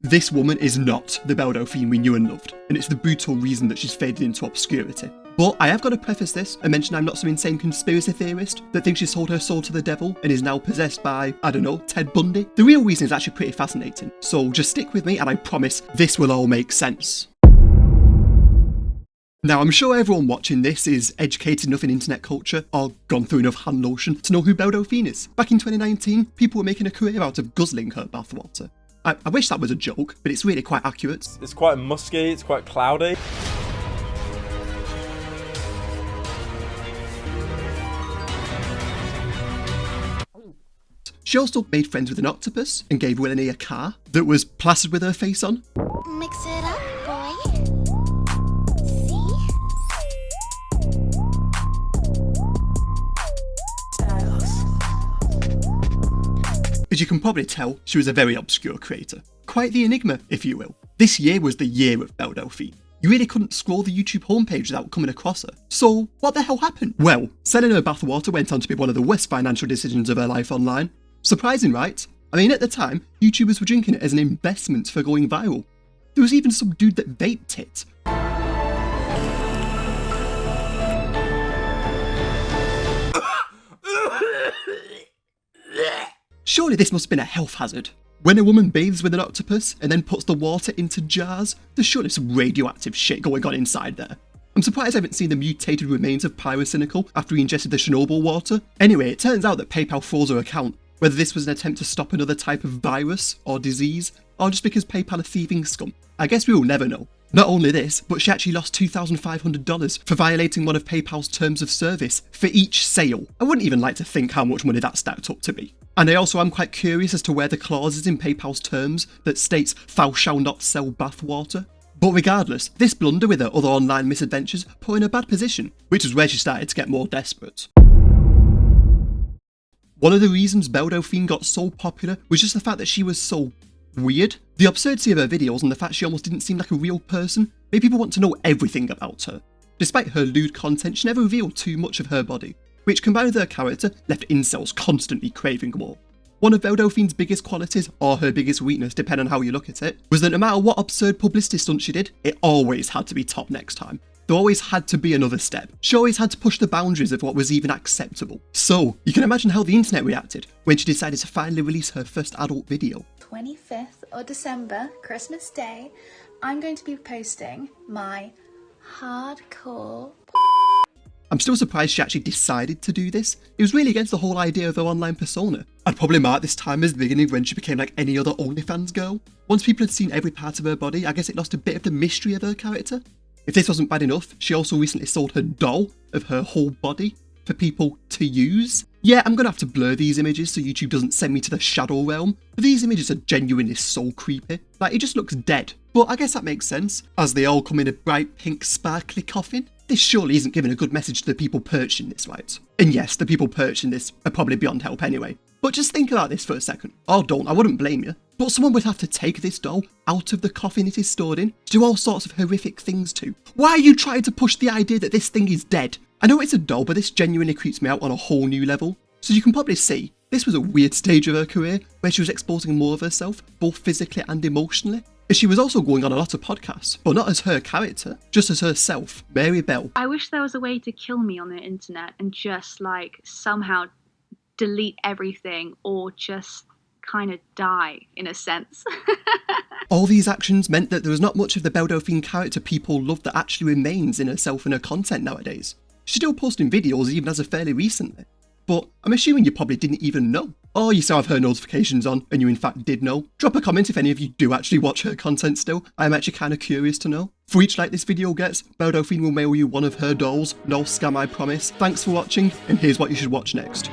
This woman is not the Belle Delphine we knew and loved, and it's the brutal reason that she's faded into obscurity. But I have got to preface this and mention I'm not some insane conspiracy theorist that thinks she sold her soul to the devil and is now possessed by, I don't know, Ted Bundy. The real reason is actually pretty fascinating, so just stick with me and I promise this will all make sense. Now, I'm sure everyone watching this is educated enough in internet culture or gone through enough hand lotion to know who Belle Delphine is. Back in 2019, people were making a career out of guzzling her bathwater. I wish that was a joke, but it's really quite accurate. It's quite musky, it's quite cloudy. She also made friends with an octopus and gave Willanie a car that was plastered with her face on. Mix it up, boy. See? As you can probably tell, she was a very obscure creator. Quite the enigma, if you will. This year was the year of Belle Delphine. You really couldn't scroll the YouTube homepage without coming across her. So, what the hell happened? Well, selling her bathwater went on to be one of the worst financial decisions of her life online. Surprising, right? I mean, at the time, YouTubers were drinking it as an investment for going viral. There was even some dude that vaped it. Surely this must have been a health hazard. When a woman bathes with an octopus and then puts the water into jars, there's surely some radioactive shit going on inside there. I'm surprised I haven't seen the mutated remains of Pyrocynical after he ingested the Chernobyl water. Anyway, it turns out that PayPal froze her account, whether this was an attempt to stop another type of virus or disease, or just because PayPal are thieving scum. I guess we will never know. Not only this, but she actually lost $2,500 for violating one of PayPal's terms of service for each sale. I wouldn't even like to think how much money that stacked up to be. And I also am quite curious as to where the clause is in PayPal's terms that states thou shalt not sell bathwater. But regardless, this blunder with her other online misadventures put her in a bad position, which is where she started to get more desperate. One of the reasons Belle Delphine got so popular was just the fact that she was so weird. The absurdity of her videos and the fact she almost didn't seem like a real person made people want to know everything about her. Despite her lewd content, she never revealed too much of her body, which combined with her character left incels constantly craving more. One of Belle Delphine's biggest qualities, or her biggest weakness depending on how you look at it, was that no matter what absurd publicity stunt she did, it always had to be top next time. There always had to be another step. She always had to push the boundaries of what was even acceptable. So, you can imagine how the internet reacted when she decided to finally release her first adult video. 25th of December, Christmas Day, I'm going to be posting my hardcore. I'm still surprised she actually decided to do this. It was really against the whole idea of her online persona. I'd probably mark this time as the beginning when she became like any other OnlyFans girl. Once people had seen every part of her body, I guess it lost a bit of the mystery of her character. If this wasn't bad enough, she also recently sold her doll of her whole body for people to use. Yeah, I'm gonna have to blur these images so YouTube doesn't send me to the shadow realm, but these images are genuinely so creepy. Like, it just looks dead. But I guess that makes sense, as they all come in a bright pink sparkly coffin. This surely isn't giving a good message to the people purchasing this, right? And yes, the people purchasing this are probably beyond help anyway. But just think about this for a second. Or don't, I wouldn't blame you. But someone would have to take this doll out of the coffin it is stored in to do all sorts of horrific things to. Why are you trying to push the idea that this thing is dead? I know it's a doll, but this genuinely creeps me out on a whole new level. So you can probably see, this was a weird stage of her career where she was exposing more of herself, both physically and emotionally. She was also going on a lot of podcasts, but not as her character, just as herself, Mary Belle. I wish there was a way to kill me on the internet and just like somehow delete everything or just kind of die in a sense. All these actions meant that there was not much of the Belle Delphine character people loved that actually remains in herself and her content nowadays. She's still posting videos even as of fairly recently, but I'm assuming you probably didn't even know. Or you still have her notifications on and you in fact did know. Drop a comment if any of you do actually watch her content still. I'm actually kind of curious to know. For each like this video gets, Belle Delphine will mail you one of her dolls. No scam, I promise. Thanks for watching, and here's what you should watch next.